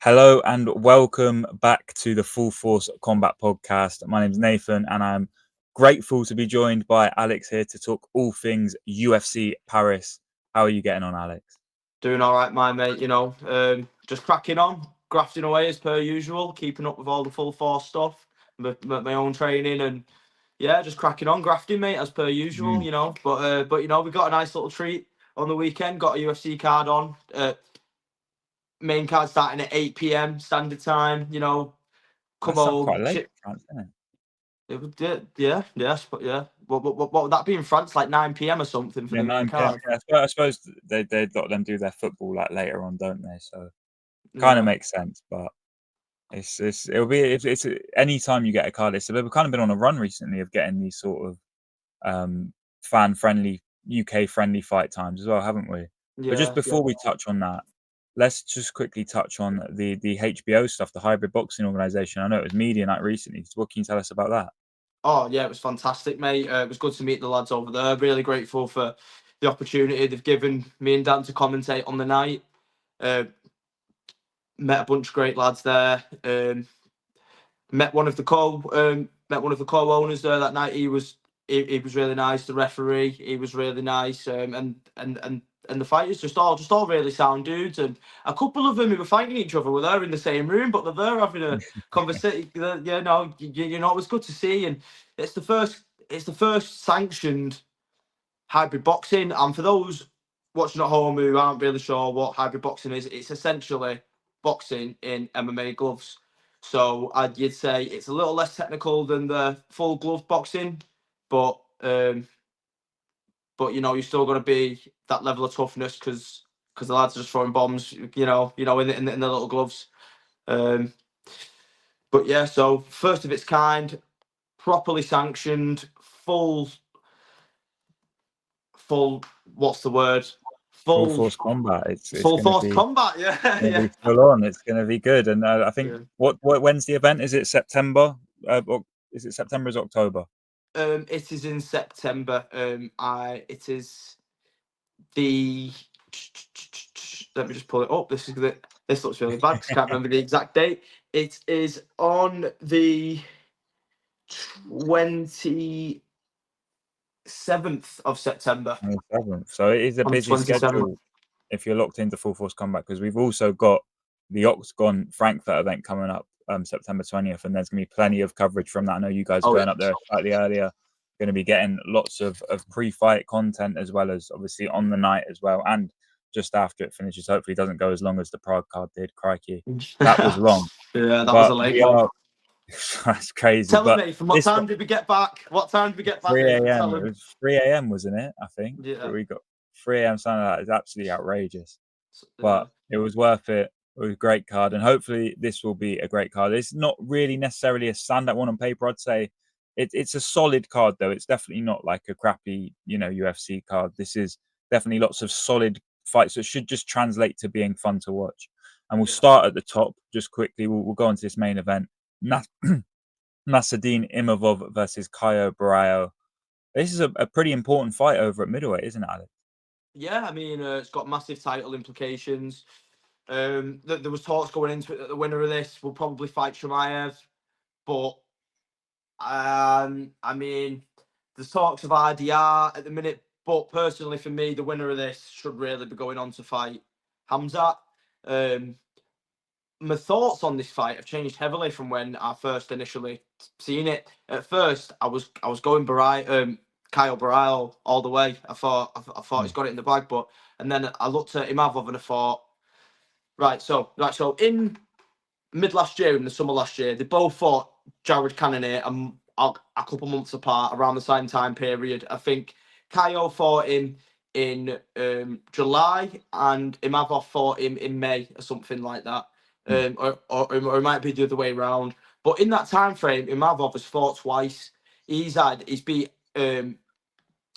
Hello and welcome back to the Full Force Combat Podcast. My name is Nathan and I'm grateful to be joined by Alex here to talk all things UFC Paris. How are you getting on, Alex? Doing all right, my mate. Just cracking on, grafting away as per usual, keeping up with all the full force stuff, my own training, and yeah, just cracking on, grafting, mate, as per usual. But we got a nice little treat on the weekend. Got a UFC card on. Main card starting at 8 p.m. standard time. Come That's not quite home. late for France, isn't it? It would, yeah. What would that be in France? Like 9 p.m. or something for Yeah, the main 9 p.m. card. Yeah, I suppose they let them do their football like later on, don't they? So kind of Yeah. makes sense, but it'll be if it's any time you get a card. We've kind of been on a run recently of getting these sort of fan friendly UK friendly fight times as well, haven't we? But just Yeah. before we touch on that, let's just quickly touch on the HBO stuff, the hybrid boxing organization. I know it was media night recently. So what can you tell us about that? Oh yeah, it was fantastic, mate. It was good to meet the lads over there. Really grateful for the opportunity they've given me and Dan to commentate on the night. Uh, Met a bunch of great lads there. Met one of the co-owners there that night. He was really nice. The referee, he was really nice. And the fighters just all really sound dudes. And a couple of them who were fighting each other were there in the same room, but they're there having a conversation. It was good to see. And it's the first sanctioned hybrid boxing. And for those watching at home who aren't really sure what hybrid boxing is, it's essentially boxing in MMA gloves. So you'd say it's a little less technical than the full glove boxing, but you still got to be that level of toughness because the lads are just throwing bombs, in the little gloves. But yeah, so first of its kind, properly sanctioned, full. What's the word? Full Full force combat. It's full going to force be combat. Yeah, going to yeah. be full on. It's going to be good. And I think Yeah. when's the event? Is it September? Or is it September? Or is it October? It is in September. It is the. Let me just pull it up. This looks really bad because I can't remember the exact date. It is on the 27th of September. 27th. So it is a On the busy 27th. schedule if you're locked into full force combat because we've also got the Octagon Frankfurt event coming up September 20th, and there's going to be plenty of coverage from that. I know you guys are Oh going yeah. up there slightly earlier, going to be getting lots of pre-fight content as well as obviously on the night as well, and just after it finishes. Hopefully it doesn't go as long as the Prague card did. Crikey, that was long. Yeah, that was But a late we one. are that's crazy. Tell him, But Nathan, what this time did we get back? What time did we get back, 3 Nathan? a.m. Tell It him. was 3 a.m. wasn't it? I think Yeah. we got 3 a.m. something like that. It's absolutely outrageous, Yeah. but it was worth it. It was a great card, and hopefully this will be a great card. It's not really necessarily a standout one on paper. I'd say it's a solid card though. It's definitely not like a crappy UFC card. This is definitely lots of solid fights that should just translate to being fun to watch. And we'll start at the top just quickly. We'll go on to this main event. Nasruddin Imavov versus Caio Borralho. This is a pretty important fight over at middleweight, isn't it, Alex? Yeah, I mean, it's got massive title implications. There was talks going into it that the winner of this will probably fight Chimaev, but I mean, there's talks of RDR at the minute. But personally, for me, the winner of this should really be going on to fight Hamzat. My thoughts on this fight have changed heavily from when I first initially seen it. At first, I was going Caio Borralho all the way. I thought he's got it in the bag, and then I looked at Imavov and I thought, So in mid last year, in the summer last year, they both fought Jared Cannonier a couple months apart around the same time period. I think Caio fought him in July and Imavov fought him in May or something like that. Or it might be the other way around. But in that time frame, Imavov has fought twice. He's beat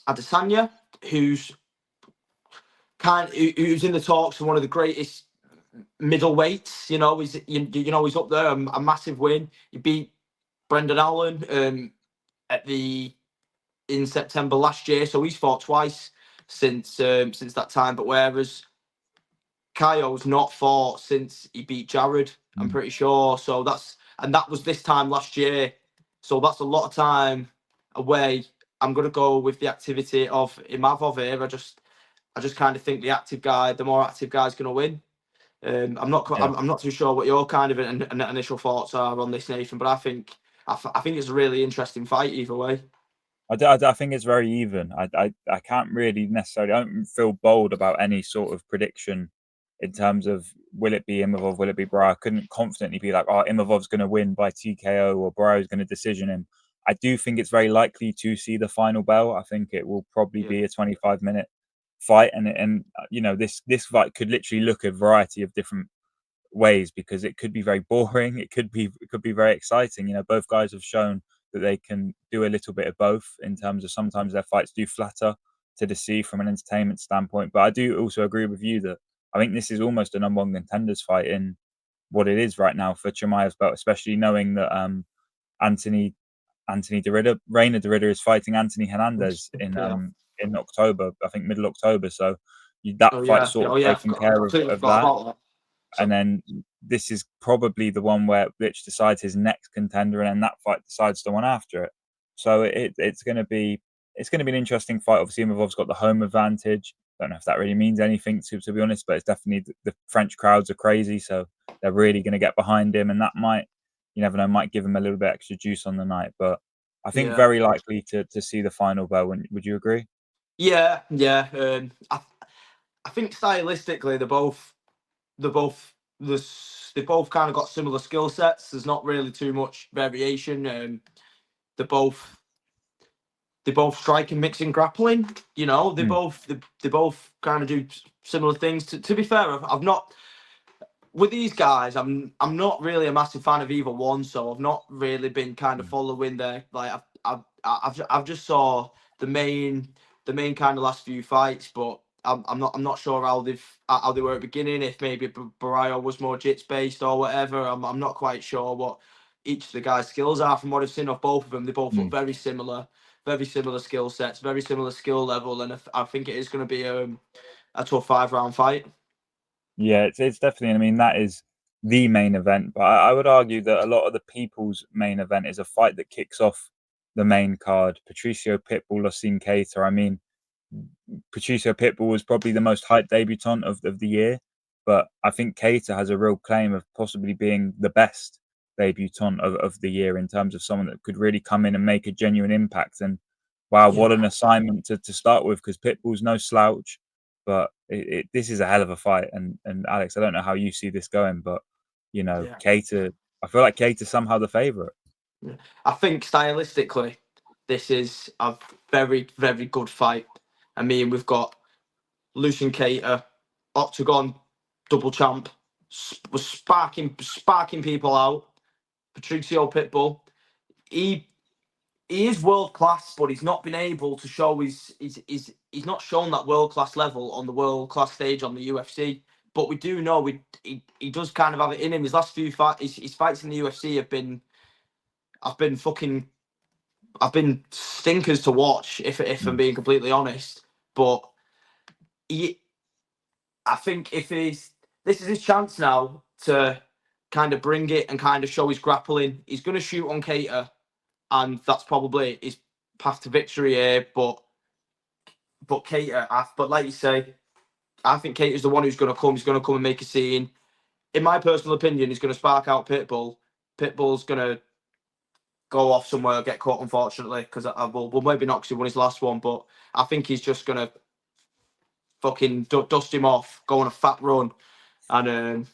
Adesanya, who's who's in the talks for one of the greatest middleweights. He's up there, a massive win. He beat Brendan Allen in September last year, so he's fought twice since that time. But whereas Kaio's not fought since he beat Jared. I'm Mm. pretty sure. So that was this time last year. So that's a lot of time away. I'm gonna go with the activity of Imavov here. I just kind of think the more active guy's gonna win. Yeah. I'm not too sure what your kind of initial thoughts are on this, Nathan, but I think it's a really interesting fight either way. I think it's very even. I can't really necessarily. I don't feel bold about any sort of prediction in terms of will it be Imavov, will it be Bro. I couldn't confidently be like, oh, Imavov's going to win by TKO or Bro's going to decision him. I do think it's very likely to see the final bell. I think it will probably Yeah, be a 25-minute fight, and this fight could literally look a variety of different ways because it could be very boring. It could be very exciting. Both guys have shown that they can do a little bit of both in terms of sometimes their fights do flatter to the sea from an entertainment standpoint. But I do also agree with you that I think this is almost a number one contenders fight in what it is right now for Chimaev's belt, especially knowing that Anthony Anthony Derrida, Reina Derrida is fighting Anthony Hernandez yeah. in October, I think middle October. So that fight's sort Oh of yeah. taking I care completely of forgot that. about that. And So then this is probably the one where Blitz decides his next contender, and then that fight decides the one after it. So it's going to be an interesting fight. Obviously, Imavov's got the home advantage. Don't know if that really means anything to be honest, but it's definitely the French crowds are crazy, so they're really going to get behind him, and that might, you never know, might give him a little bit extra juice on the night. But I think yeah, very likely to see the final bell. Would you agree? yeah. I think stylistically they're both they both kind of got similar skill sets. There's not really too much variation. They're both they both strike and mix in grappling. You know, Mm, they both kind of do similar things. To be fair, I've not with these guys. I'm not really a massive fan of either one, so I've not really been kind of mm, following their like I've just saw the main kind of last few fights, but I'm not sure how they were at the beginning. If maybe Barrio was more jits based or whatever. I'm not quite sure what each of the guys' skills are. From what I've seen of both of them, they both look mm. very similar skill sets, very similar skill level, and I think it is going to be a tough 5 round fight. Yeah, it's definitely. I mean, that is the main event, but I would argue that a lot of the people's main event is a fight that kicks off the main card. Patricio Pitbull, Lucien Keita. I mean, Patricio Pitbull was probably the most hyped debutant of the year, but I think Keita has a real claim of possibly being the best debutant of the year in terms of someone that could really come in and make a genuine impact. And wow, what Yeah, an assignment to start with because Pitbull's no slouch, but this is a hell of a fight. And Alex, I don't know how you see this going, but yeah. Keita, I feel like Keita's somehow the favorite. Yeah. I think stylistically, this is a very good fight. I mean, we've got Lucian Cater, Octagon, double champ, was sparking people out. Patricio Pitbull, he he is world class, but he's not been able to show he's not shown that world class level on the world class stage on the UFC. But we do know he does kind of have it in him. His last few fights, his fights in the UFC have been fucking I've been stinkers to watch, if I'm Mm. being completely honest. But he, I think if he's this is his chance now to kind of bring it and kind of show his grappling. He's going to shoot on Cater, and that's probably his path to victory here. But Cater, but like you say, I think Cater's the one who's going to come. He's going to come and make a scene. In my personal opinion, he's going to spark out Pitbull. Pitbull's going to go off somewhere, get caught, unfortunately, because well, maybe not because he won his last one, but I think he's just gonna fucking dust him off, go on a fat run, and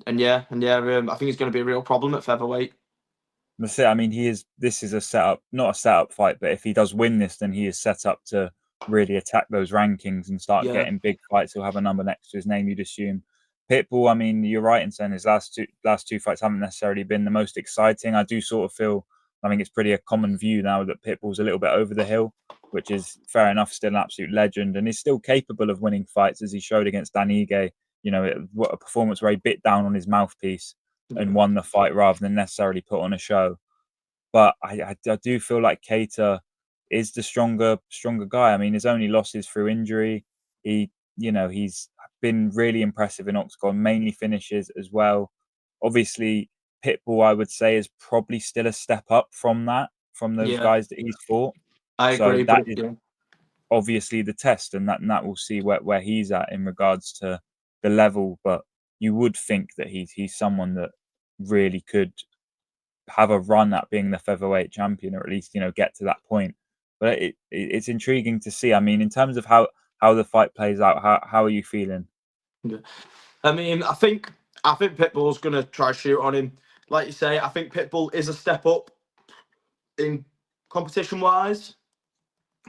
I think he's gonna be a real problem at featherweight. That's it. I mean, he is. This is a setup, not a setup fight, but if he does win this, then he is set up to really attack those rankings and start Yeah, getting big fights. He'll have a number next to his name, you'd assume. Pitbull. I mean, you're right in saying his last two fights haven't necessarily been the most exciting. I do sort of feel. I think it's pretty a common view now that Pitbull's a little bit over the hill, which is fair enough. Still an absolute legend, and is still capable of winning fights as he showed against Dan Ige. What a performance where he bit down on his mouthpiece and yeah, won the fight rather than necessarily put on a show. But I do feel like Keita is the stronger guy. I mean, his only loss is through injury. He you know, he's been really impressive in Octagon, mainly finishes as well. Obviously, Pitbull, I would say, is probably still a step up from that, from those Yeah, guys that he's fought. I So agree. that But is yeah, obviously the test, and that we'll see where he's at in regards to the level. But you would think that he's someone that really could have a run at being the featherweight champion, or at least get to that point. But it's intriguing to see. I mean, in terms of how the fight plays out, how are you feeling? yeah. I mean, I think Pitbull's gonna try shoot on him. Like you say, I think Pitbull is a step up in competition wise,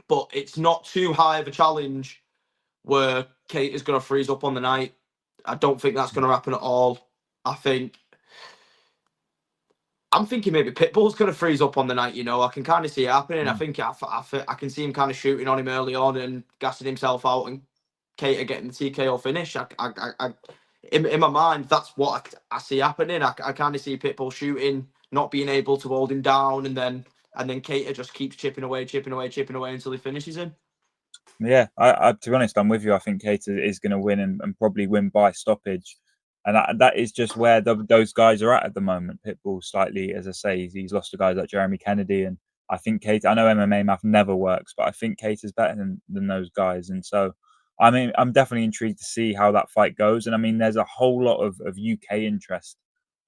but it's not too high of a challenge where Kate is gonna freeze up on the night. I don't think that's gonna happen at all. I think I'm thinking maybe Pitbull's going to freeze up on the night. I can kind of see it happening. I Mm. think I can see him kind of shooting on him early on and gassing himself out, and Cater getting the TKO finish. In my mind, that's what I see happening. I kind of see Pitbull shooting, not being able to hold him down, and then Cater just keeps chipping away, chipping away, chipping away until he finishes him. Yeah, I to be honest, I'm with you. I think Cater is going to win and probably win by stoppage, and that is just where those guys are at the moment. Pitbull slightly, as I say, he's lost to guys like Jeremy Kennedy, and I think Cater. I know MMA math never works, but I think Cater's better than those guys, and so I mean, I'm definitely intrigued to see how that fight goes. And I mean, there's a whole lot of UK interest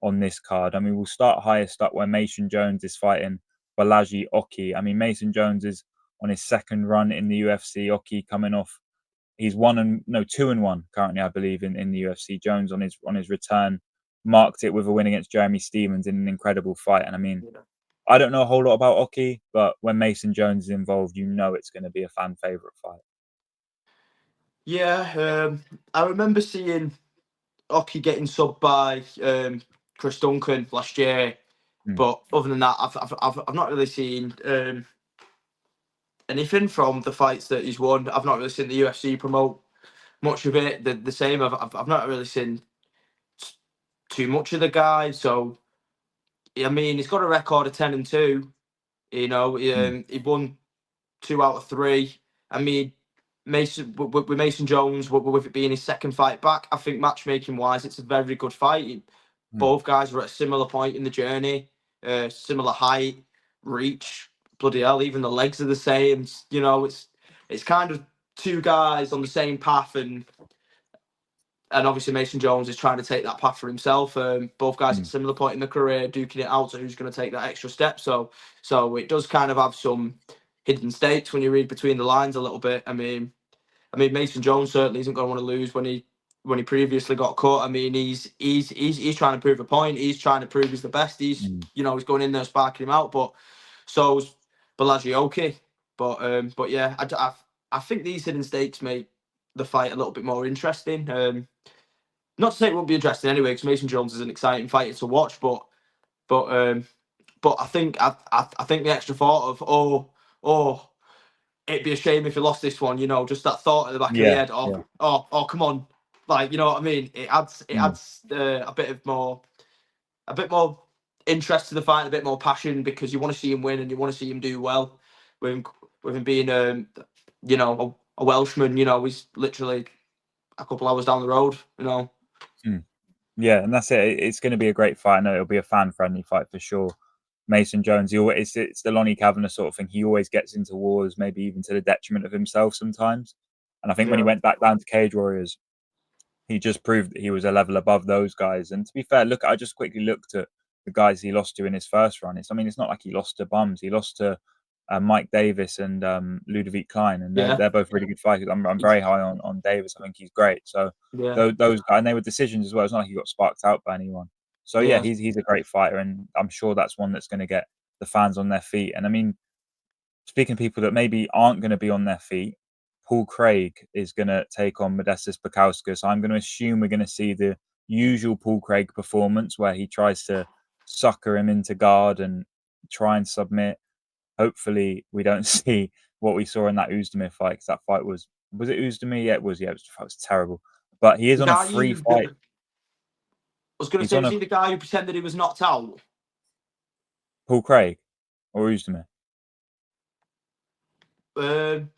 on this card. I mean, we'll start highest up where Mason Jones is fighting Balaji Oki. I mean, Mason Jones is on his second run in the UFC. Oki coming off, he's 2-1 currently, I believe, in the UFC. Jones on his return marked it with a win against Jeremy Stevens in an incredible fight. And I mean, I don't know a whole lot about Oki, but when Mason Jones is involved, it's going to be a fan favorite fight. Yeah, I remember seeing Oki getting subbed by Chris Duncan last year, Mm, but other than that, I've not really seen anything from the fights that he's won. I've not really seen the UFC promote much of it. The same. I've not really seen too much of the guy. So I mean, he's got a record of 10-2. mm, He won 2 out of 3. I mean, with Mason Jones, with it being his second fight back, I think matchmaking wise, it's a very good fight. mm, Both guys are at a similar point in the journey, similar height, reach. Bloody hell, even the legs are the same. It's kind of two guys on the same path, and obviously Mason Jones is trying to take that path for himself. Both guys at a mm, similar point in the career, duking it out. So who's going to take that extra step? So it does kind of have some hidden stakes when you read between the lines a little bit. I mean Mason Jones certainly isn't going to want to lose when he previously got cut. I mean he's trying to prove a point. He's trying to prove he's the best. He's mm, he's going in there sparking him out. But so's Balaji. But yeah, I think these hidden stakes make the fight a little bit more interesting. Not to say it won't be interesting anyway, because Mason Jones is an exciting fighter to watch, but um, but I think the extra thought of it'd be a shame if he lost this one, just that thought at the back of the yeah, head yeah, oh come on, like, you know what I mean? It adds it mm, adds a bit more interest to the fight, a bit more passion, because you want to see him win and you want to see him do well. With him being a Welshman, he's literally a couple hours down the road. mm. Yeah, and that's it. It's going to be a great fight. I know it'll be a fan-friendly fight for sure. Mason Jones, it's the Lonnie Kavanagh sort of thing. He always gets into wars, maybe even to the detriment of himself sometimes. And I think when he Yeah, went back down to Cage Warriors, he just proved that he was a level above those guys. And to be fair, I just quickly looked at the guys he lost to in his first run. It's not like he lost to bums. He lost to Mike Davis and Ludovic Klein, and they're yeah, they're both really good fighters. I'm very high on Davis. I think he's great. So yeah, those guys, and they were decisions as well. It's not like he got sparked out by anyone. So yeah, yeah. he's a great fighter, and I'm sure that's one that's going to get the fans on their feet. And I mean, speaking of people that maybe aren't going to be on their feet, Paul Craig is going to take on Modestas Bukauskas. I'm going to assume we're going to see the usual Paul Craig performance where he tries to sucker him into guard and try and submit. Hopefully, we don't see what we saw in that Uzdemir fight, because that fight was it Uzdemir? Yeah, it was. Yeah, it was terrible. But he is The on a guy free you, fight. I was going to He's say, on was a he the guy who pretended he was knocked out? Paul Craig or Uzdemir. Um,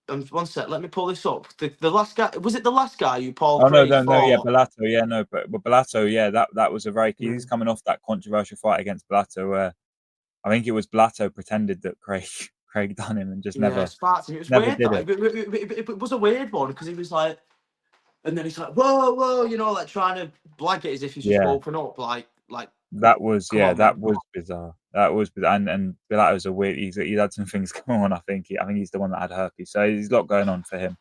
one sec. Let me pull this up. The last guy, was it the last guy who Paul Oh no, Craig no, no, yeah, fought? Bellato, yeah, no, but Bellato, yeah, that was a very. Yeah, He's coming off that controversial fight against Bellato, where I think it was Bellato pretended that Craig done him and just yeah, never Spartan. It was never weird did that it. it was a weird one because he was like, and then he's like, whoa, whoa, you know, like trying to blag it as if he's just Yeah, woken up, like, that was come on, that man. was bizarre. That was bizarre. And Bellato's a weird. He's had some things going on. I think he's the one that had herpes, so there's a lot going on for him.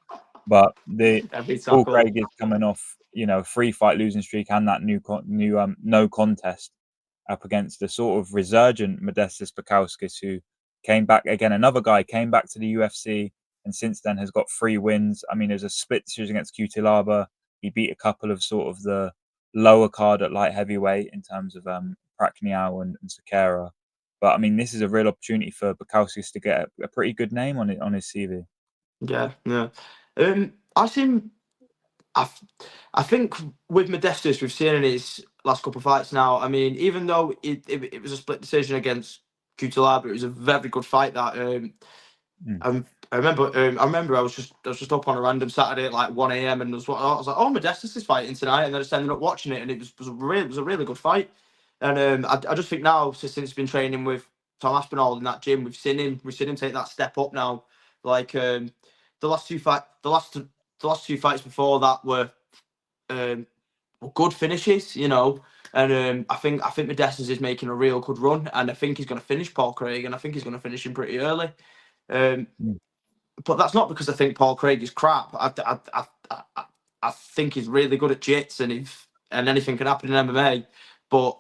But the Every Paul tackle. Craig is coming off, free fight losing streak and that new no contest up against the sort of resurgent Modestas Bukauskas, who came back again. Another guy came back to the UFC and since then has got 3 wins. I mean, there's a split decision against Cutelaba. He beat a couple of sort of the lower card at light heavyweight in terms of Prakniau and Sakara. But I mean, this is a real opportunity for Bukauskas to get a pretty good name on his CV. Yeah, yeah. I seem, I, I think with Modestus, we've seen in his last couple of fights now. I mean, even though it was a split decision against Cutelaba, it was a very good fight. That Mm. I remember I was just up on a random Saturday at like 1 a.m. and I was like, oh, Modestus is fighting tonight, and then I just ended up watching it, and it was a really good fight. And I just think now since he's been training with Tom Aspinall in that gym, we've seen him take that step up now. Like the last two fight the last two fights before that um, were good finishes, you know. And I think Modestas is making a real good run, and I think he's going to finish Paul Craig, and I think he's going to finish him pretty early. Um, Mm. but that's not because I think Paul Craig is crap. I think he's really good at jits, and anything can happen in MMA. But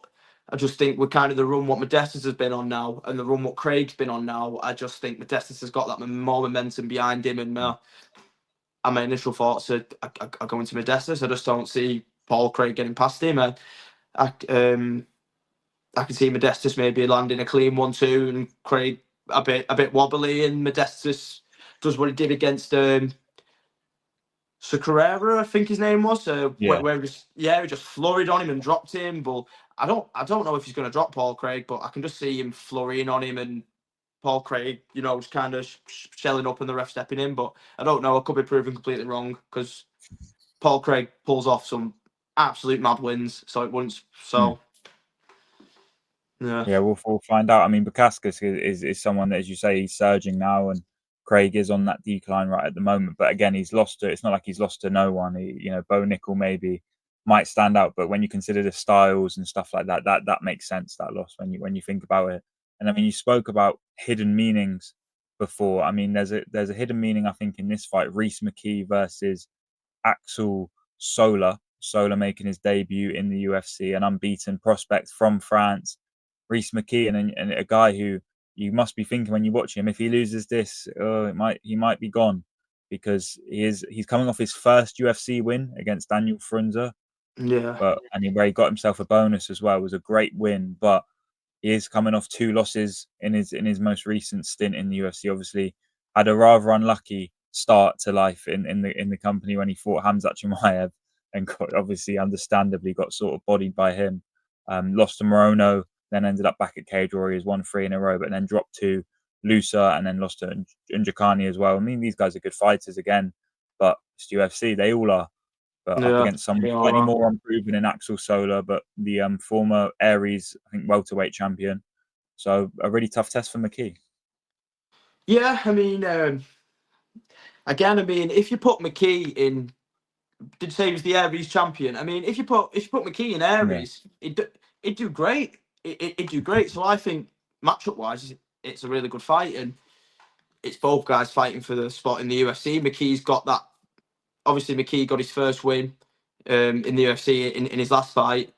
I just think we're kind of the run what Modestas has been on now, and the run what Craig's been on now. I just think Modestas has got that more momentum behind him, and my initial thoughts are going to Modestas. I just don't see Paul Craig getting past him. I, um, I can see Modestas maybe landing a clean 1-2, and Craig a bit wobbly, and Modestas does what he did against Sakurera, I think his name was, Yeah. where he just flurried on him and dropped him. But I don't know if he's going to drop Paul Craig, but I can just see him flurrying on him, and Paul Craig, you know, just kind of shelling up and the ref stepping in. But I don't know. I could be proven completely wrong because Paul Craig pulls off some absolute mad wins. So it wouldn't. Mm. So yeah, Yeah, we'll find out. I mean, Bukaskas is someone that, as you say, he's surging now, and Craig is on that decline right at the moment. But again, he's lost to. It's not like he's lost to no one. Bo Nickel maybe might stand out, but when you consider the styles and stuff like that, that makes sense. That loss when you think about it. And I mean, you spoke about hidden meanings before. I mean, there's a hidden meaning I think in this fight: Reese McKee versus Axel Sola. Sola making his debut in the UFC, an unbeaten prospect from France. Reese McKee, and a guy who you must be thinking when you watch him, if he loses this, he might be gone, because he's coming off his first UFC win against Daniel Frunze, yeah, where he got himself a bonus as well. It was a great win, but he is coming off 2 losses in his most recent stint in the UFC. Obviously, had a rather unlucky start to life in the company when he fought Hamzat Chimaev, and obviously, understandably, got sort of bodied by him. Lost to Morono, then ended up back at Cage Warriors, won 3 in a row, but then dropped to Lusa and then lost to Njakani as well. I mean, these guys are good fighters again, but it's UFC. They all are, but up yeah, against someone yeah. slightly more unproven in Axel Sola, but the former Aries, I think, welterweight champion. So a really tough test for McKee. Yeah, I mean, again, I mean, if you put McKee in, did you say he was the Aries champion? I mean, if you put McKee in Yeah, Aries, it'd do great. It'd do great. So I think matchup wise, it's a really good fight, and it's both guys fighting for the spot in the UFC. McKee's got that. Obviously, McKee got his first win in the UFC in his last fight,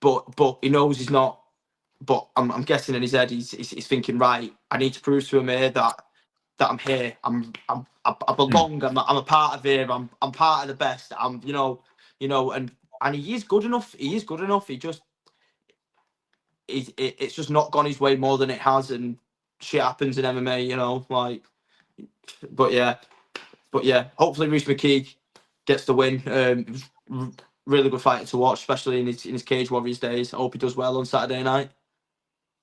but he knows he's not. But I'm guessing in his head he's thinking, right, I need to prove to him here that I'm here. I mm, belong. I'm a part of here. I'm part of the best. And he is good enough. He is good enough. It's just not gone his way more than it has, and shit happens in MMA. You know, like. But yeah, Hopefully, Reece McKee gets the win. It was really good fighter to watch, especially in his Cage Warriors days. I hope he does well on Saturday night.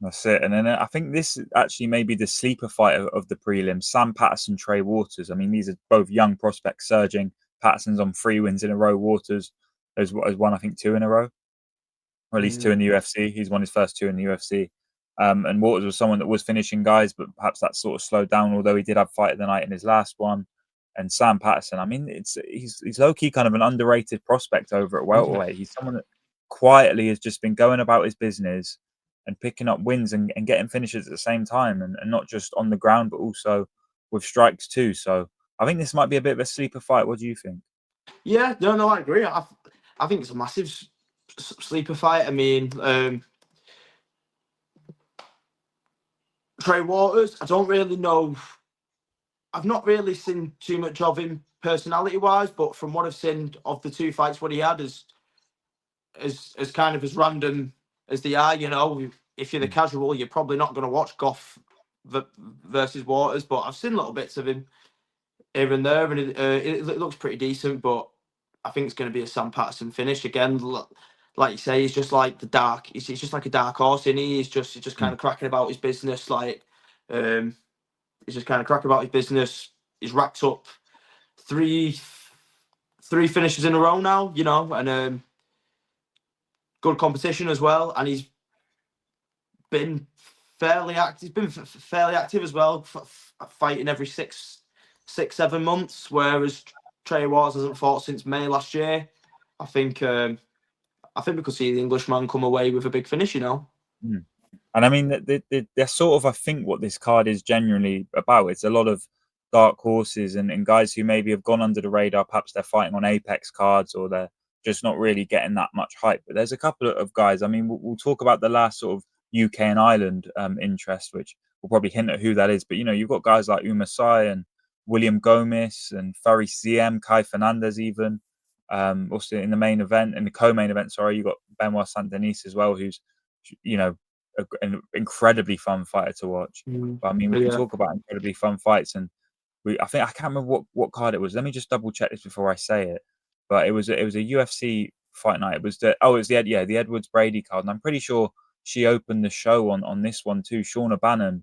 That's it. And then I think this actually may be the sleeper fight of the prelims. Sam Patterson, Trey Waters. I mean, these are both young prospects surging. Patterson's on 3 wins in a row. Waters has won, I think, 2 in a row, or at least two Mm. in the UFC. He's won his first two in the UFC. And Waters was someone that was finishing guys, but perhaps that sort of slowed down, although he did have fight of the night in his last one. And Sam Patterson, I mean, he's low key kind of an underrated prospect over at Mm. welterweight. He's someone that quietly has just been going about his business and picking up wins and getting finishes at the same time, and not just on the ground, but also with strikes too. So I think this might be a bit of a sleeper fight. What do you think? Yeah, no, I agree. I think it's a massive sleeper fight. I mean, Trey Waters, I don't really know. I've not really seen too much of him personality wise, but from what I've seen of the two fights, what he had is as kind of as random as they are. You know, if you're the Mm, casual, you're probably not going to watch Goff versus Waters, but I've seen little bits of him here and there, and it looks pretty decent. But I think it's going to be a Sam Patterson finish again. Like you say, he's just like the dark. He's just like a dark horse, and he's just kind mm, of cracking about his business. Um, he's just kind of cracking about his business. He's racked up three three finishes in a row now, you know, and good competition as well. And he's been fairly active. He's been fairly active as well, fighting every 7 months. Whereas Trey Waters hasn't fought since May last year. I think I think we could see the Englishman come away with a big finish. You know. mm. And I mean, they're sort of, I think, what this card is genuinely about. It's a lot of dark horses and guys who maybe have gone under the radar. Perhaps they're fighting on Apex cards, or they're just not really getting that much hype. But there's a couple of guys. I mean, we'll talk about the last sort of UK and Ireland interest, which will probably hint at who that is. But you've got guys like Umasai and William Gomis and Fari CM, Kai Fernandez, even. Also in the main event, in the co-main event, sorry, you got Benoit Saint Denis as well, who's you know an incredibly fun fighter to watch. Mm. But I mean, we can Yeah. talk about incredibly fun fights, and I think I can't remember what card it was. Let me just double check this before I say it. But it was a UFC fight night. It was the Edwards Brady card, and I'm pretty sure she opened the show on this one too. Shauna Bannon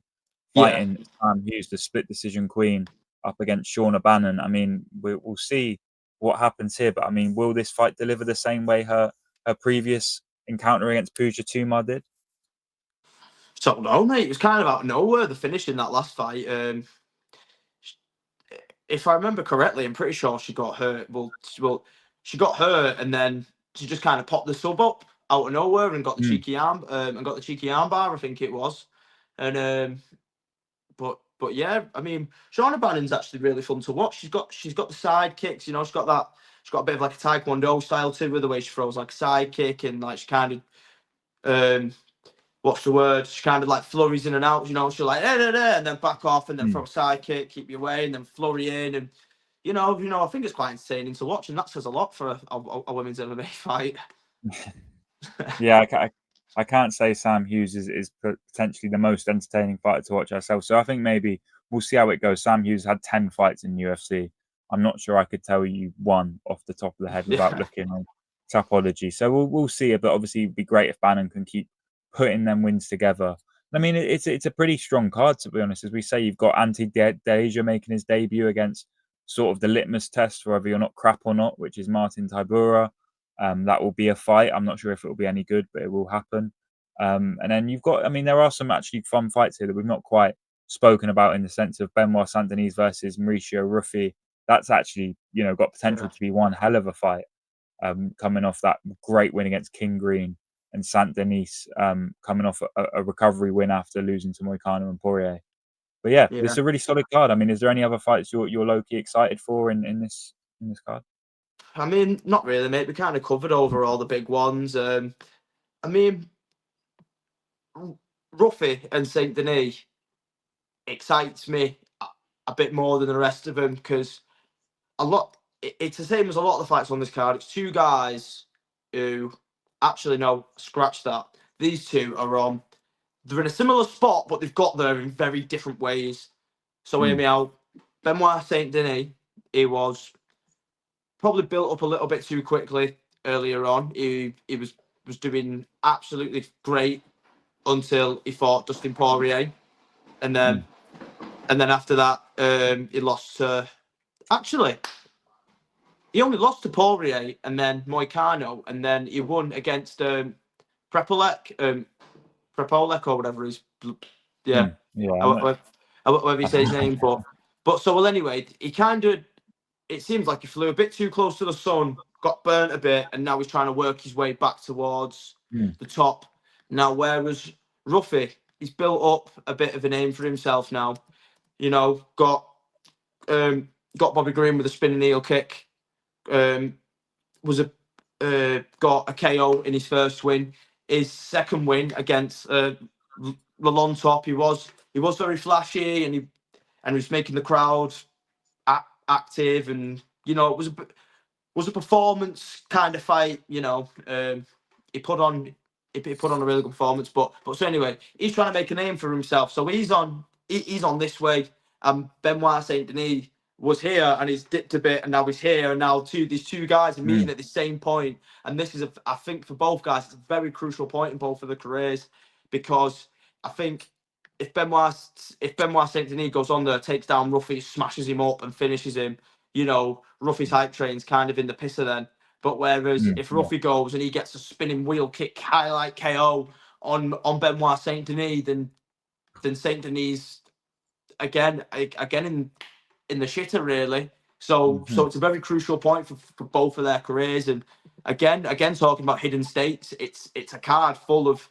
Yeah. fighting Sam Hughes, the split decision queen, up against Shauna Bannon. I mean, we'll see what happens here, but I mean, will this fight deliver the same way her previous encounter against Pooja Tumar did? So no, mate. It was kind of out of nowhere the finish in that last fight. If I remember correctly, I'm pretty sure she got hurt. She got hurt, and then she just kind of popped the sub up out of nowhere and got the Mm, cheeky arm and got the cheeky arm bar, I think it was. And but yeah, I mean, Shauna Bannon's actually really fun to watch. She's got the side kicks, you know. She's got a bit of like a taekwondo style too, with the way she throws like a side kick, and like she kind of um what's the word? She kind of like flurries in and out, you know. She'll like and then back off and then mm. throw a side kick, keep you away, and then flurry in, and I think it's quite entertaining to watch, and that says a lot for a women's MMA fight. Yeah, I can't say Sam Hughes is potentially the most entertaining fighter to watch ourselves. So I think maybe we'll see how it goes. Sam Hughes had 10 fights in UFC. I'm not sure I could tell you one off the top of the head without Yeah, looking on Tapology. So we'll see it, but obviously it'd be great if Bannon can keep putting them wins together. I mean, it's a pretty strong card, to be honest. As we say, you've got Ante Deja making his debut against sort of the litmus test for whether you're not crap or not, which is Martin Tybura. That will be a fight. I'm not sure if it will be any good, but it will happen. And then you've got, I mean, there are some actually fun fights here that we've not quite spoken about, in the sense of Benoit Saint Denis versus Mauricio Ruffi. That's actually, got potential yeah, to be one hell of a fight, coming off that great win against King Green, and Saint Denis coming off a recovery win after losing to Moicano and Poirier. But yeah, yeah. it's a really solid card. I mean, is there any other fights you're low key excited for in this card? I mean, not really, mate. We kind of covered over all the big ones. I mean, Ruffy and Saint Denis excites me a bit more than the rest of them because it's the same as a lot of the fights on this card. It's two guys who actually no, scratch that. These two are on. They're in a similar spot, but they've got there in very different ways. So hear Mm, me out. Benoit Saint Denis, he was probably built up a little bit too quickly earlier on. He was doing absolutely great until he fought Dustin Poirier, and then after that, he lost to. Actually, he only lost to Poirier and then Moicano, and then he won against Prepolek, Prepolek or whatever his. Yeah, whatever you say his name, but so well anyway, he kind of. It seems like he flew a bit too close to the sun, got burnt a bit, and now he's trying to work his way back towards the top. Now, whereas Ruffy, he's built up a bit of a name for himself now. You know, got Bobby Green with a spinning heel kick. Was got a KO in his first win. His second win against Lalon Top, he was very flashy, and he was making the crowd active, and it was a performance kind of fight. He put on a really good performance, but so anyway, he's trying to make a name for himself, so he's on this way. Benoit Saint Denis was here and he's dipped a bit, and now he's here, and now these two guys are meeting at the same point, and this is I think for both guys it's a very crucial point in both of their careers, because I think if Benoit Saint Denis goes on there, takes down Ruffy, smashes him up and finishes him, Ruffy's hype train's kind of in the pisser then. But whereas if Ruffy goes and he gets a spinning wheel kick highlight KO on Benoit Saint Denis, then Saint Denis again in the shitter really. So it's a very crucial point for both of their careers. And again talking about hidden stakes, it's a card full of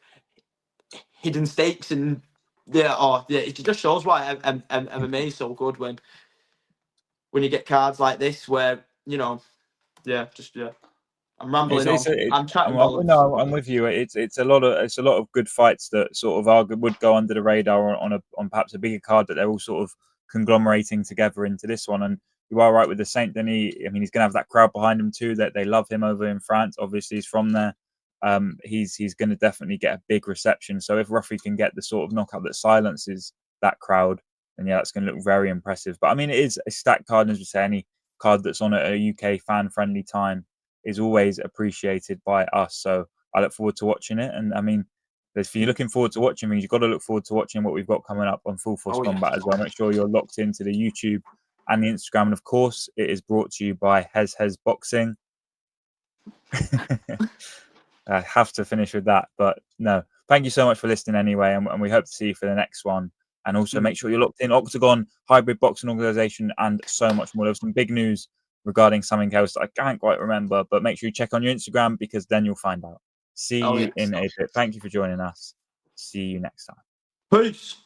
hidden stakes, and it just shows why MMA is so good when you get cards like this where I'm rambling on. I'm chatting bollocks. No, I'm with you. It's a lot of good fights that sort of would go under the radar on perhaps a bigger card, that they're all sort of conglomerating together into this one. And you are right with the Saint Denis. I mean, he's going to have that crowd behind him too. That they love him over in France. Obviously, he's from there. He's going to definitely get a big reception. So if Ruffy can get the sort of knockout that silences that crowd, then that's going to look very impressive. But I mean, it is a stacked card, as we say. Any card that's on at a UK fan-friendly time is always appreciated by us. So I look forward to watching it. And I mean, if you're looking forward to watching things, you've got to look forward to watching what we've got coming up on Full Force Combat as well. Make sure you're locked into the YouTube and the Instagram. And of course, it is brought to you by Hez Boxing. I have to finish with that. But no, thank you so much for listening anyway. And we hope to see you for the next one. And also make sure you're locked in Octagon, Hybrid Boxing Organization, and so much more. There's some big news regarding something else that I can't quite remember, but make sure you check on your Instagram, because then you'll find out. See you in a bit. Thank you for joining us. See you next time. Peace.